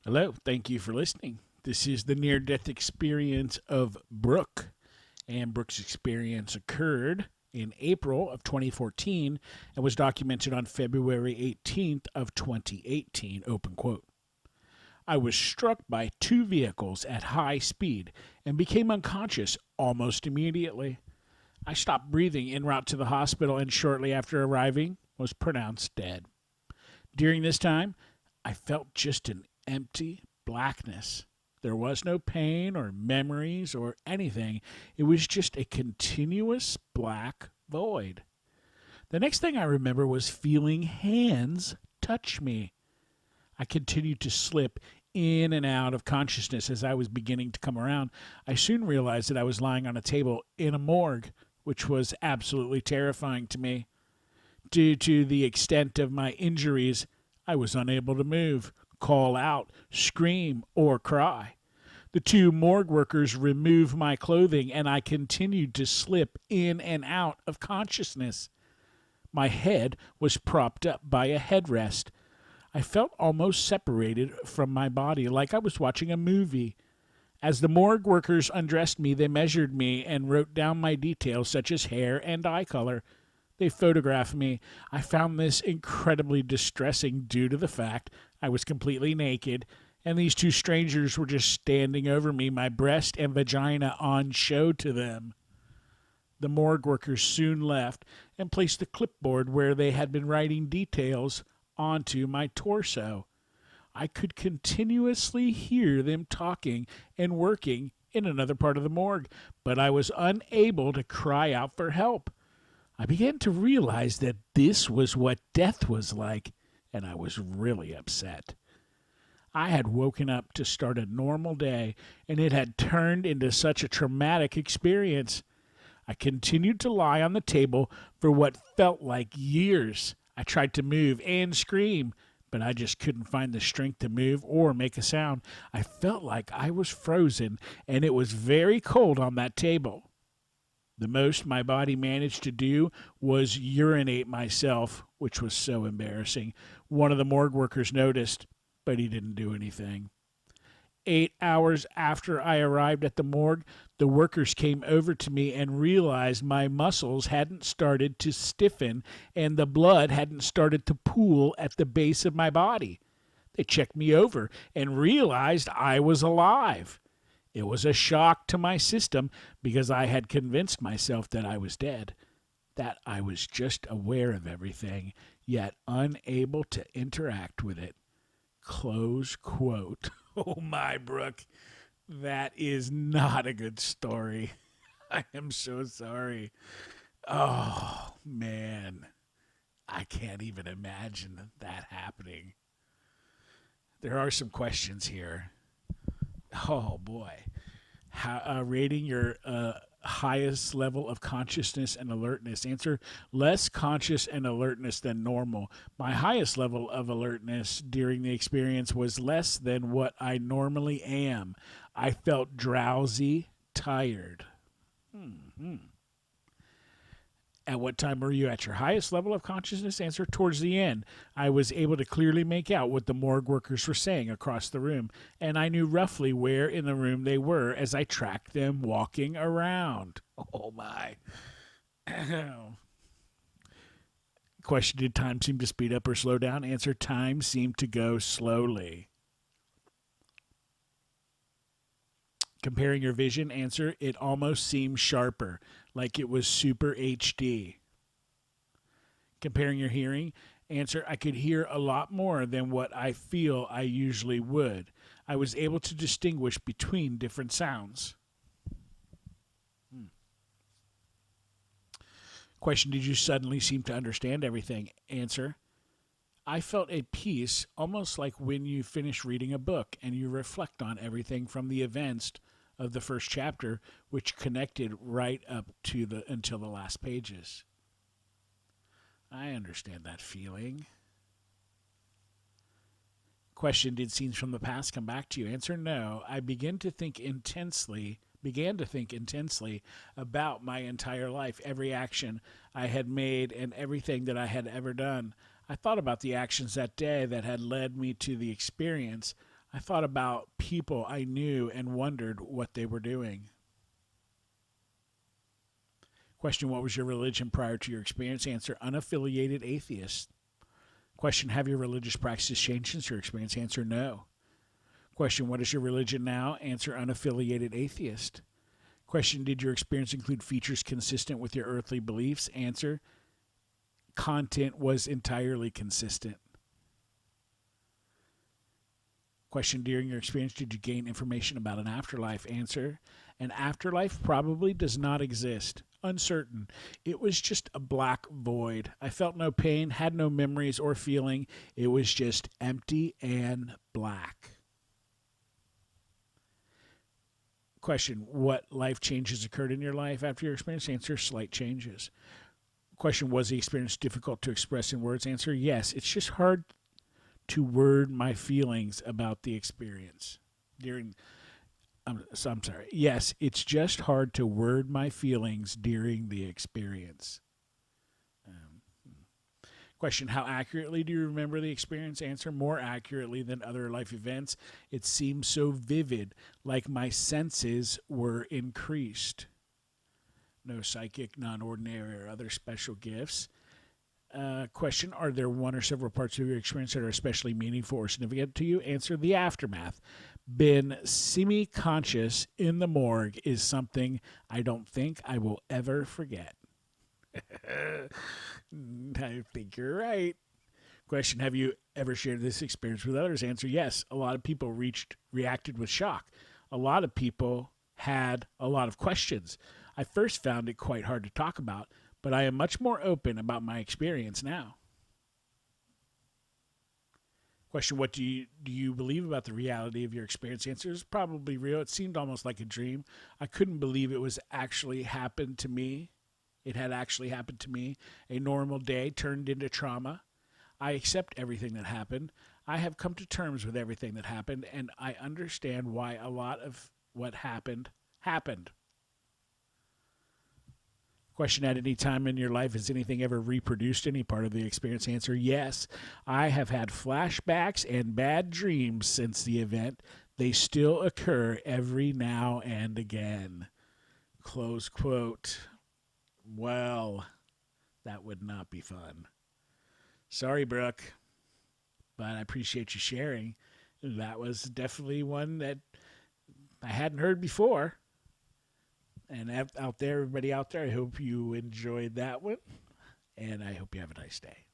Hello, thank you for listening. This is the near death experience of Brooke, and Brooke's experience occurred in April of 2014 and was documented on February 18th of 2018, open quote. I was struck by two vehicles at high speed and became unconscious almost immediately. I stopped breathing en route to the hospital and shortly after arriving was pronounced dead. During this time, I felt just an empty blackness. There was no pain or memories or anything. It was just a continuous black void. The next thing I remember was feeling hands touch me. I continued to slip in and out of consciousness as I was beginning to come around. I soon realized that I was lying on a table in a morgue, which was absolutely terrifying to me. Due to the extent of my injuries, I was unable to move, call out, scream, or cry. The two morgue workers removed my clothing, and I continued to slip in and out of consciousness. My head was propped up by a headrest. I felt almost separated from my body, like I was watching a movie. As the morgue workers undressed me, they measured me and wrote down my details, such as hair and eye color. They photographed me. I found this incredibly distressing due to the fact I was completely naked, and these two strangers were just standing over me, my breast and vagina on show to them. The morgue workers soon left and placed the clipboard where they had been writing details onto my torso. I could continuously hear them talking and working in another part of the morgue, but I was unable to cry out for help. I began to realize that this was what death was like, and I was really upset. I had woken up to start a normal day, and it had turned into such a traumatic experience. I continued to lie on the table for what felt like years. I tried to move and scream, but I just couldn't find the strength to move or make a sound. I felt like I was frozen, and it was very cold on that table. The most my body managed to do was urinate myself, which was so embarrassing. One of the morgue workers noticed, but he didn't do anything. 8 hours after I arrived at the morgue, the workers came over to me and realized my muscles hadn't started to stiffen and the blood hadn't started to pool at the base of my body. They checked me over and realized I was alive. It was a shock to my system because I had convinced myself that I was dead, that I was just aware of everything, yet unable to interact with it. Close quote. Oh my, Brooke. That is not a good story. I am so sorry. Oh, man. I can't even imagine that happening. There are some questions here. Oh, boy. Rating your highest level of consciousness and alertness. Answer: less conscious and alertness than normal. My highest level of alertness during the experience was less than what I normally am. I felt drowsy, tired. Hmm. At what time were you at your highest level of consciousness? Answer: towards the end. I was able to clearly make out what the morgue workers were saying across the room, and I knew roughly where in the room they were as I tracked them walking around. Oh my. Question: did time seem to speed up or slow down? Answer: time seemed to go slowly. Comparing your vision? Answer: it almost seemed sharper, like it was super HD. Comparing your hearing? Answer: I could hear a lot more than what I feel I usually would. I was able to distinguish between different sounds. Hmm. Question: did you suddenly seem to understand everything? Answer: I felt a peace, almost like when you finish reading a book and you reflect on everything from the events of the first chapter, which connected right up to the until the last pages. I understand that feeling. Question: did scenes from the past come back to you? Answer: no. I began to think intensely about my entire life, every action I had made and everything that I had ever done. I thought about the actions that day that had led me to the experience. I thought about people I knew and wondered what they were doing. Question, what was your religion prior to your experience? Answer, unaffiliated atheist. Question, have your religious practices changed since your experience? Answer, no. Question, what is your religion now? Answer, unaffiliated atheist. Question, did your experience include features consistent with your earthly beliefs? Answer, content was entirely consistent. Question, during your experience, did you gain information about an afterlife? Answer, an afterlife probably does not exist. Uncertain. It was just a black void. I felt no pain, had no memories or feeling. It was just empty and black. Question, what life changes occurred in your life after your experience? Answer, slight changes. Question, was the experience difficult to express in words? Answer, yes. It's just hard to word my feelings about the experience during I'm sorry. Yes, it's just hard to word my feelings during the experience. Um, Question, how accurately do you remember the experience? Answer, more accurately than other life events. It seems so vivid, like my senses were increased. No psychic, non-ordinary, or other special gifts. Question, are there one or several parts of your experience that are especially meaningful or significant to you? Answer, the aftermath. Been semi-conscious in the morgue is something I don't think I will ever forget. I think you're right. Question, have you ever shared this experience with others? Answer, yes. A lot of people reacted with shock. A lot of people had a lot of questions. I first found it quite hard to talk about, but I am much more open about my experience now. Question, what do you believe about the reality of your experience? Answer is probably real. It seemed almost like a dream. I couldn't believe it was actually happened to me. It had actually happened to me. A normal day turned into trauma. I accept everything that happened. I have come to terms with everything that happened, and I understand why a lot of what happened happened. Question, at any time in your life, has anything ever reproduced any part of the experience? Answer, yes. I have had flashbacks and bad dreams since the event. They still occur every now and again. Close quote. Well, that would not be fun. Sorry, Brooke, but I appreciate you sharing. That was definitely one that I hadn't heard before. And out there, everybody out there, I hope you enjoyed that one. And I hope you have a nice day.